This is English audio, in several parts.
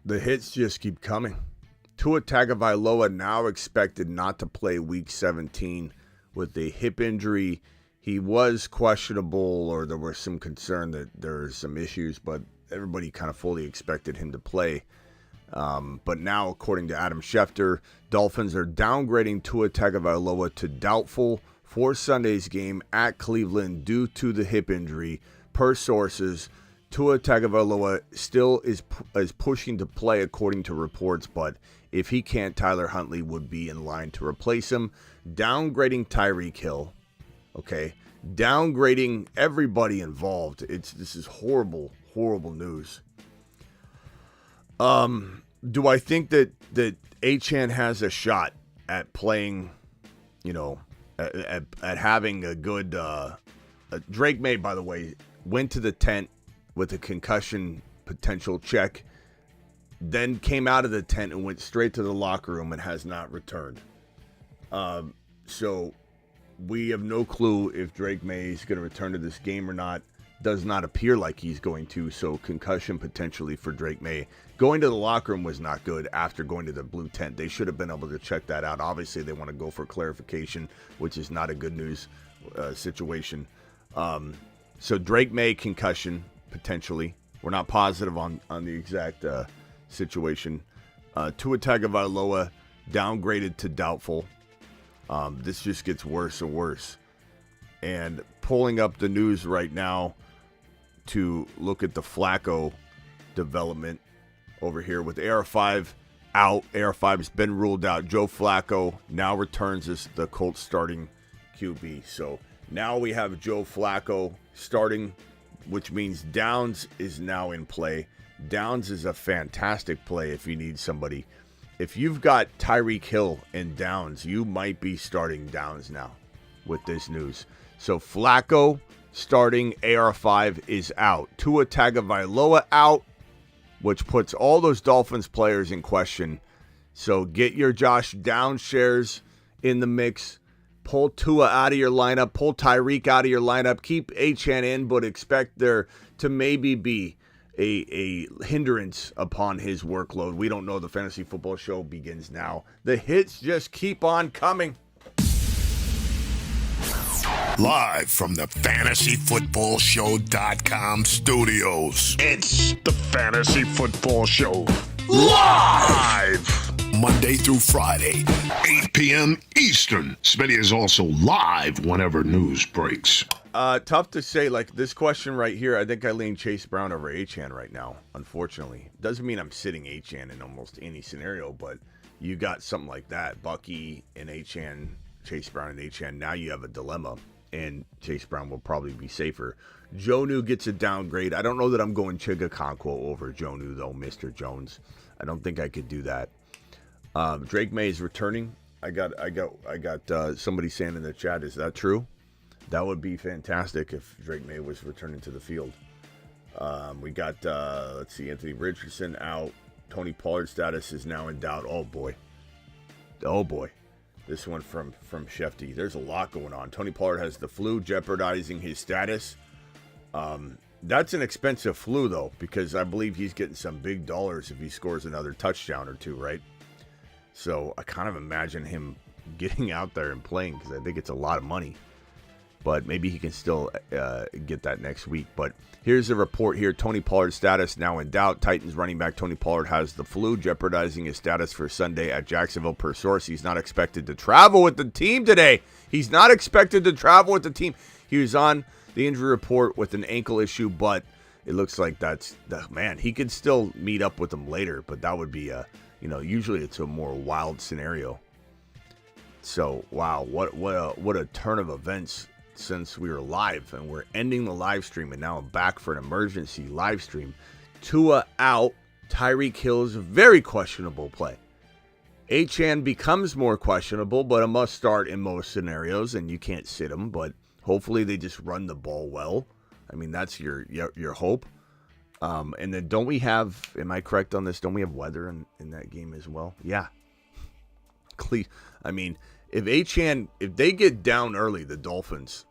The hits just keep coming. Tua Tagovailoa now expected not to play Week 17 with a hip injury. He was questionable, or there was some concern that there's some issues, but everybody kind of fully expected him to play. But now, according to Adam Schefter, Dolphins are downgrading Tua Tagovailoa to doubtful for Sunday's game at Cleveland due to the hip injury. Per sources, Tua Tagovailoa still is pushing to play according to reports, but if he can't, Tyler Huntley would be in line to replace him. Downgrading Tyreek Hill, okay? Downgrading everybody involved. This is horrible, horrible news. Do I think that Achane has a shot at playing, at having a good Drake May, by the way, went to the tent with a concussion potential check, then came out of the tent and went straight to the locker room and has not returned. So we have no clue if Drake May is going to return to this game or not. Does not appear like he's going to, so concussion potentially for Drake May. Going to the locker room was not good after going to the blue tent. They should have been able to check that out. Obviously, they want to go for clarification, which is not a good news situation. So Drake May, concussion, potentially. We're not positive on the exact situation. Tua Tagovailoa downgraded to doubtful. This just gets worse and worse. And pulling up the news right now to look at the Flacco development over here with AR5 out. AR5 has been ruled out. Joe Flacco now returns as the Colts starting QB. So now we have Joe Flacco starting, which means Downs is now in play. Downs is a fantastic play if you need somebody. If you've got Tyreek Hill and Downs, you might be starting Downs now with this news. So Flacco starting, AR5 is out. Tua Tagovailoa out, which puts all those Dolphins players in question. So get your Josh Downs shares in the mix. Pull Tua out of your lineup. Pull Tyreek out of your lineup. Keep Achane in, but expect there to maybe be a hindrance upon his workload. We don't know. The Fantasy Football Show begins now. The hits just keep on coming. Live from the FantasyFootballShow.com studios. It's the Fantasy Football Show. Live! Monday through Friday, 8 p.m. Eastern. Smitty is also live whenever news breaks. Tough to say. Like this question right here, I think I lean Chase Brown over Achane right now, unfortunately. Doesn't mean I'm sitting Achane in almost any scenario, but you got something like that. Bucky and Achane, Chase Brown and Achane. Now you have a dilemma. And Chase Brown will probably be safer. Jonnu gets a downgrade. I don't know that I'm going Chigakonkwo over Jonnu, though, Mr. Jones. I don't think I could do that. Drake May is returning. I got somebody saying in the chat, is that true? That would be fantastic if Drake May was returning to the field. We got, let's see, Anthony Richardson out. Tony Pollard status is now in doubt. Oh, boy. Oh, boy. This one from Shefty. There's a lot going on. Tony Pollard has the flu, jeopardizing his status. That's an expensive flu, though, because I believe he's getting some big dollars if he scores another touchdown or two, right? So I kind of imagine him getting out there and playing because I think it's a lot of money. But maybe he can still get that next week. But here's a report here. Tony Pollard's status now in doubt. Titans running back Tony Pollard has the flu, jeopardizing his status for Sunday at Jacksonville. Per source, he's not expected to travel with the team today. He's not expected to travel with the team. He was on the injury report with an ankle issue, but it looks like man, he could still meet up with them later. But that would be usually it's a more wild scenario. So, wow, what a turn of events since we were live, and we're ending the live stream, and now I'm back for an emergency live stream. Tua out. Tyreek Hill is a very questionable play. Achane becomes more questionable, but a must start in most scenarios, and you can't sit him, but hopefully they just run the ball well. I mean, that's your hope. And then don't we have, am I correct on this, don't we have weather in that game as well? Yeah. I mean, if they get down early, the Dolphins,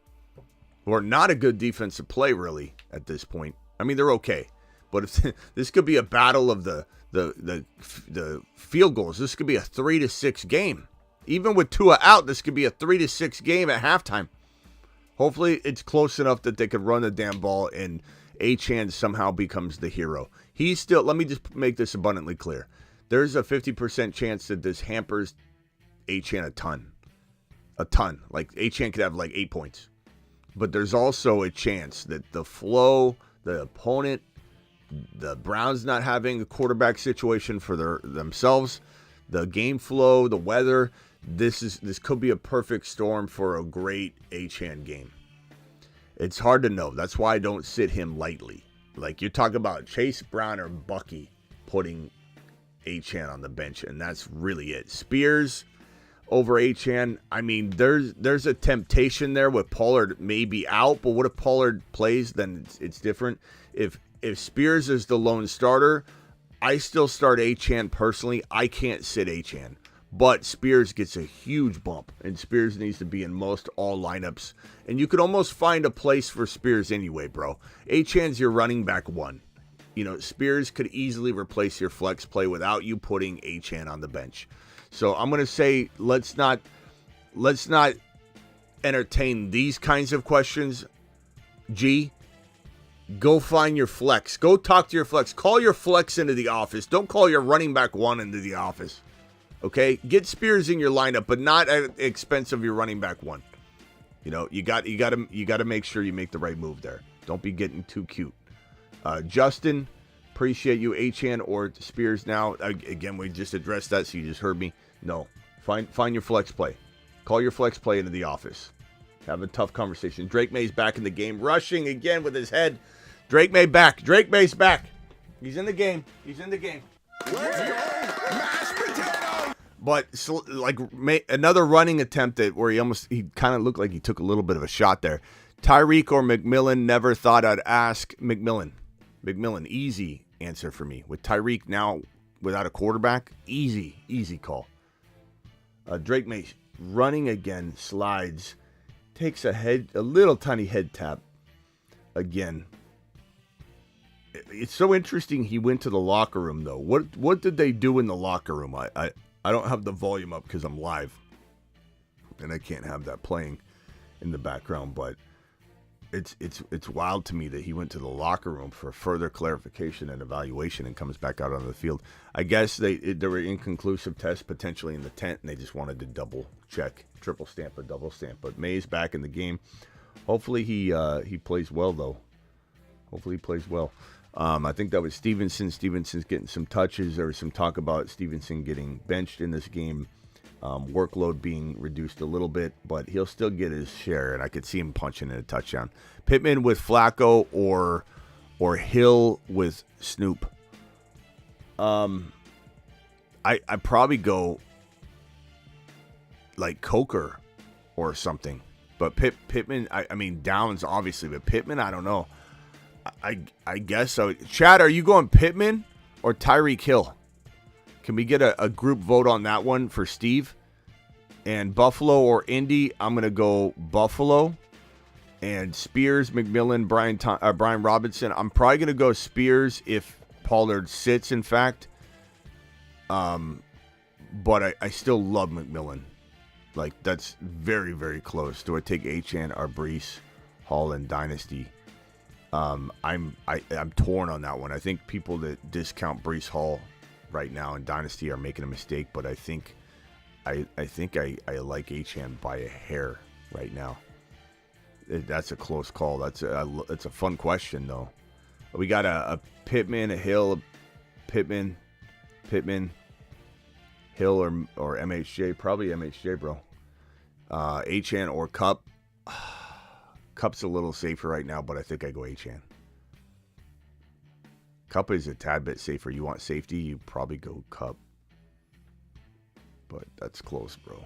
who are not a good defensive play really at this point. I mean, they're okay. But if this could be a battle of the the field goals. This could be a 3-6 game. Even with Tua out, this could be a 3-6 game at halftime. Hopefully, it's close enough that they could run the damn ball and Achane somehow becomes the hero. He's still, let me just make this abundantly clear. There's a 50% chance that this hampers Achane a ton. A ton. Like, Achane could have like 8 points. But there's also a chance that the flow, the opponent, the Browns not having a quarterback situation for themselves, the game flow, the weather, this could be a perfect storm for a great Achane game. It's hard to know. That's why I don't sit him lightly. Like, you're talking about Chase Brown or Bucky putting Achane on the bench, and that's really it. Spears over Achane. I mean, there's a temptation there with Pollard maybe out, but what if Pollard plays? Then it's different. If Spears is the lone starter, I still start Achane personally. I can't sit Achane. But Spears gets a huge bump, and Spears needs to be in most all lineups. And you could almost find a place for Spears anyway, bro. Achane's your running back one. You know, Spears could easily replace your flex play without you putting Achane on the bench. So I'm going to say let's not entertain these kinds of questions. G, go find your flex. Go talk to your flex. Call your flex into the office. Don't call your running back one into the office. Okay, get Spears in your lineup, but not at the expense of your running back one. You know, you got to make sure you make the right move there. Don't be getting too cute. Justin, appreciate you. Achane or Spears now. Again, we just addressed that, so you just heard me. No, find your flex play. Call your flex play into the office. Have a tough conversation. Drake May's back in the game, rushing again with his head. Drake May back. Drake May's back. He's in the game. He's in the game. Let's go, mashed potato. But like another running attempt where he kind of looked like he took a little bit of a shot there. Tyreek or McMillan, never thought I'd ask. McMillan, easy answer for me. With Tyreek now without a quarterback, easy call. Drake May running again, slides, takes a little tiny head tap again. It's so interesting he went to the locker room, though. What did they do in the locker room? I don't have the volume up because I'm live, and I can't have that playing in the background, but it's wild to me that he went to the locker room for further clarification and evaluation and comes back out on the field. I guess there were inconclusive tests potentially in the tent, and they just wanted to double check, triple stamp or double stamp. But May's back in the game. Hopefully he plays well, though. Hopefully he plays well. I think that was Stevenson. Stevenson's getting some touches. There was some talk about Stevenson getting benched in this game. Workload being reduced a little bit, but he'll still get his share, and I could see him punching in a touchdown. Pittman with Flacco or Hill with Snoop. I probably go like Coker or something, but Pittman. I mean Downs obviously, but Pittman I don't know. I guess so. Chad, are you going Pittman or Tyreek Hill? Can we get a group vote on that one for Steve? And Buffalo or Indy, I'm going to go Buffalo. And Spears, McMillan, Brian Robinson. I'm probably going to go Spears if Pollard sits, in fact. But I still love McMillan. Like, that's very, very close. Do I take Achane or Breece Hall in Dynasty? I'm torn on that one. I think people that discount Breece Hall right now in Dynasty are making a mistake, but I think I like Achane by a hair right now. That's a close call. That's a fun question though. We got a Pittman, a Hill, Pittman, Hill or MHJ, probably MHJ, bro. Achane or Cup. Cup's a little safer right now, but I think I go Achane. Cup is a tad bit safer. You want safety, you probably go Cup. But that's close, bro.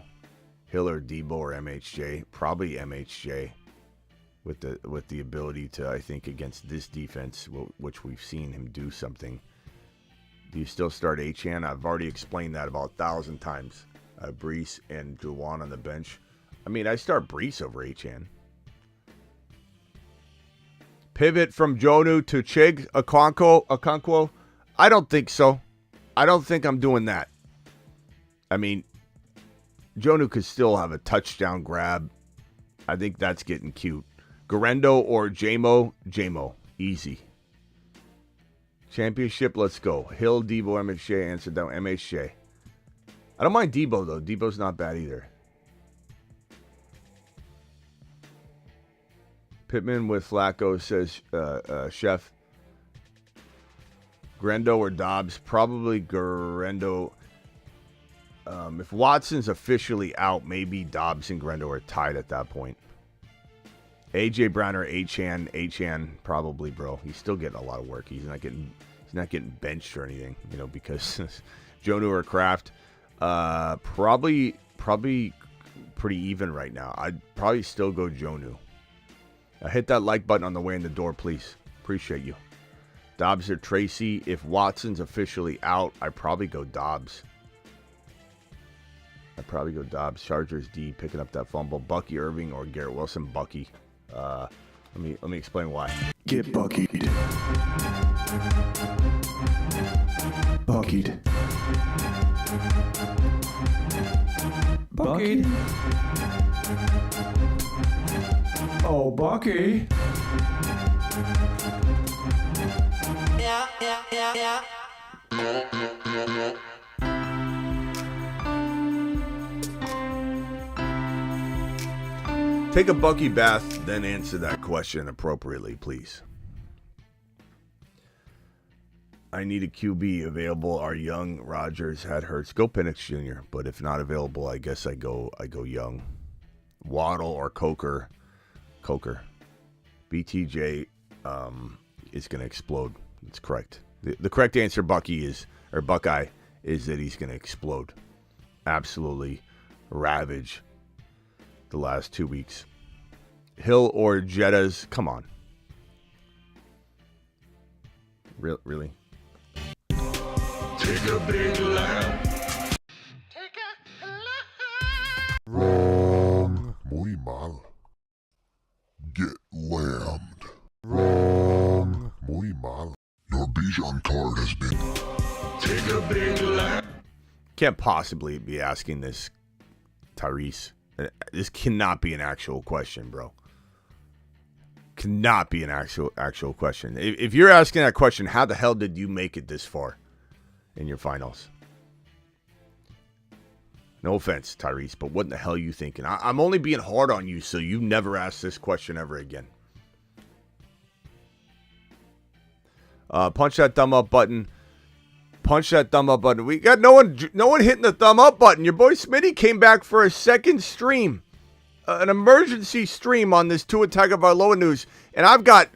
Hill or Debo or MHJ. Probably MHJ. With the ability to, I think, against this defense, which we've seen him do something. Do you still start Achane? I've already explained that about 1,000 times. Breece and Juwan on the bench. I mean, I start Breece over Achane. Pivot from Jonu to Chig Okonkwo? I don't think so. I don't think I'm doing that. I mean, Jonnu could still have a touchdown grab. I think that's getting cute. Garendo or Jamo? Jamo. Easy. Championship, let's go. Hill, Debo, M.H. Shea, answered down. M.H. Shea. I don't mind Debo, though. Debo's not bad either. Pittman with Flacco says, Chef. Garendo or Dobbs? Probably Garendo. If Watson's officially out, maybe Dobbs and Garendo are tied at that point. AJ Brown or Achane? Achane, probably, bro. He's still getting a lot of work. He's not getting benched or anything, because Jonnu or Kraft. Probably pretty even right now. I'd probably still go Jonnu. Hit that like button on the way in the door, please. Appreciate you. Dobbs or Tracy? If Watson's officially out, I'd probably go Dobbs. Chargers D picking up that fumble. Bucky Irving or Garrett Wilson? Bucky. Let me explain why. Get buckied. Buckied. Buckied. Oh, Bucky. Yeah. Take a Bucky bath, then answer that question appropriately, please. I need a QB available. Our young Rodgers had Hurts. Go Penix Jr., but if not available, I guess I go Young. Waddle or Coker. BTJ is going to explode. That's correct. The correct answer, Buckeye, is that he's going to explode. Absolutely ravage the last 2 weeks. Hill or Jettas? Come on. Really? Take a big lap. Wrong. Muy mal. Get lammed. Wrong. Muy mal. Your Bijan card has been. Take a big lap. Can't possibly be asking this, Tyrese. This cannot be an actual question, bro. Cannot be an actual question. If you're asking that question, how the hell did you make it this far in your finals? No offense, Tyrese, but what in the hell are you thinking? I'm only being hard on you so you never ask this question ever again. Punch that thumb up button. Punch that thumb up button. We got no one hitting the thumb up button. Your boy Smitty came back for a second stream, an emergency stream on this Tua Tagovailoa news, and I've got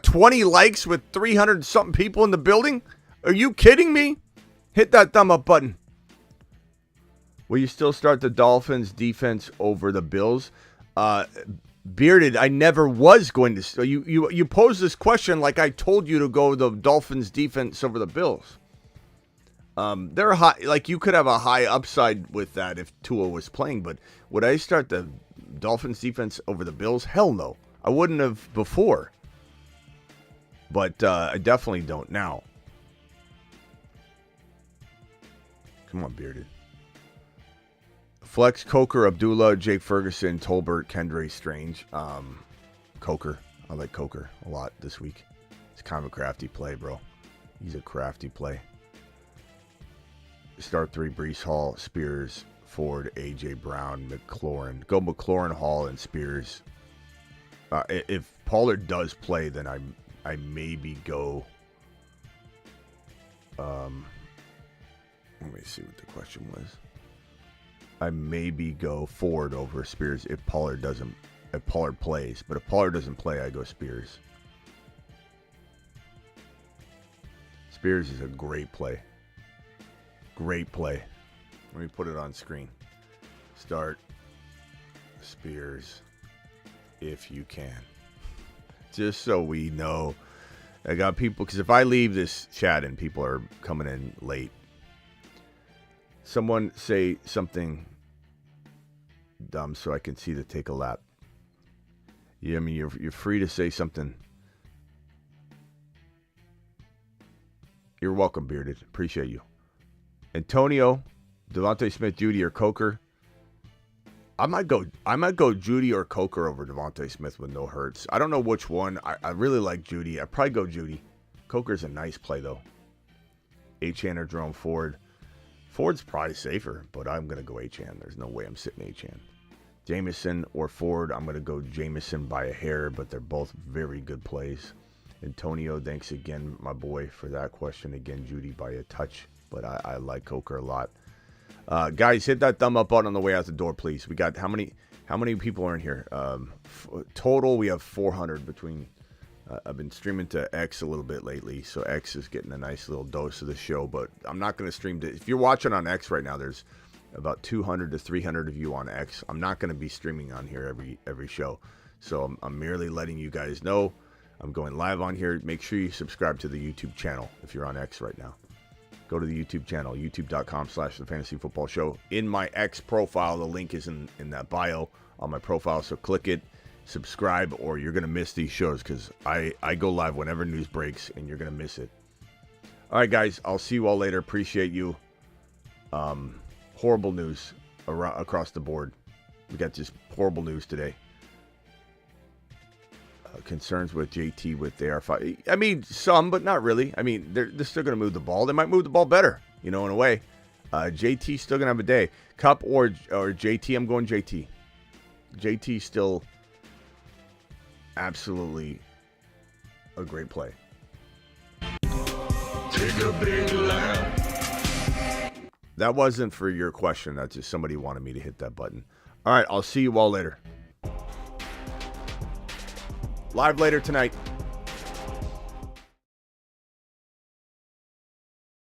20 likes with 300 something people in the building. Are you kidding me? Hit that thumb up button. Will you still start the Dolphins defense over the Bills? Bearded, I never was going to. So you posed this question like I told you to go the Dolphins defense over the Bills. They're high, like you could have a high upside with that if Tua was playing, but would I start the Dolphins defense over the Bills? Hell no. I wouldn't have before. But I definitely don't now. Come on, Bearded. Flex, Coker, Abdullah, Jake Ferguson, Tolbert, Kendre, Strange. Coker. I like Coker a lot this week. It's kind of a crafty play, bro. He's a crafty play. Start 3, Breece Hall, Spears, Ford, A.J. Brown, McLaurin. Go McLaurin, Hall, and Spears. If Pollard does play, then I maybe go... let me see what the question was. I maybe go Ford over Spears if Pollard plays. But if Pollard doesn't play, I go Spears. Spears is a great play. Great play. Let me put it on screen. Start Spears if you can. Just so we know. I got people, because if I leave this chat and people are coming in late, someone say something dumb so I can see the take a lap. Yeah, I mean, you're free to say something. You're welcome, Bearded. Appreciate you. Antonio, Devontae Smith, Judy, or Coker. I might go Judy or Coker over Devontae Smith with no hurts. I don't know which one. I really like Judy. I'd probably go Judy. Coker's a nice play, though. Achane or Jerome Ford. Ford's probably safer, but I'm going to go Achane. There's no way I'm sitting Achane. Jameson or Ford. I'm going to go Jameson by a hair, but they're both very good plays. Antonio, thanks again, my boy, for that question. Again, Judy by a touch, but I like Coker a lot. Guys, hit that thumb up button on the way out the door, please. We got how many people are in here? Total, we have 400 between. I've been streaming to X a little bit lately, so X is getting a nice little dose of the show, but I'm not going to stream to. If you're watching on X right now, there's about 200 to 300 of you on X. I'm not going to be streaming on here every show, so I'm merely letting you guys know I'm going live on here. Make sure you subscribe to the YouTube channel if you're on X right now. Go to the YouTube channel, youtube.com/The Fantasy Football Show. In my X profile, the link is in that bio on my profile, so click it, subscribe, or you're going to miss these shows because I go live whenever news breaks, and you're going to miss it. All right, guys, I'll see you all later. Appreciate you. Horrible news across the board. We got just horrible news today. Concerns with JT with the AR5. I mean, some, but not really. I mean, they're still going to move the ball. They might move the ball better, in a way. JT's still going to have a day. Cup or JT, I'm going JT. JT still absolutely a great play. Take a big lap. That wasn't for your question. That's just somebody wanted me to hit that button. All right, I'll see you all later. Live later tonight.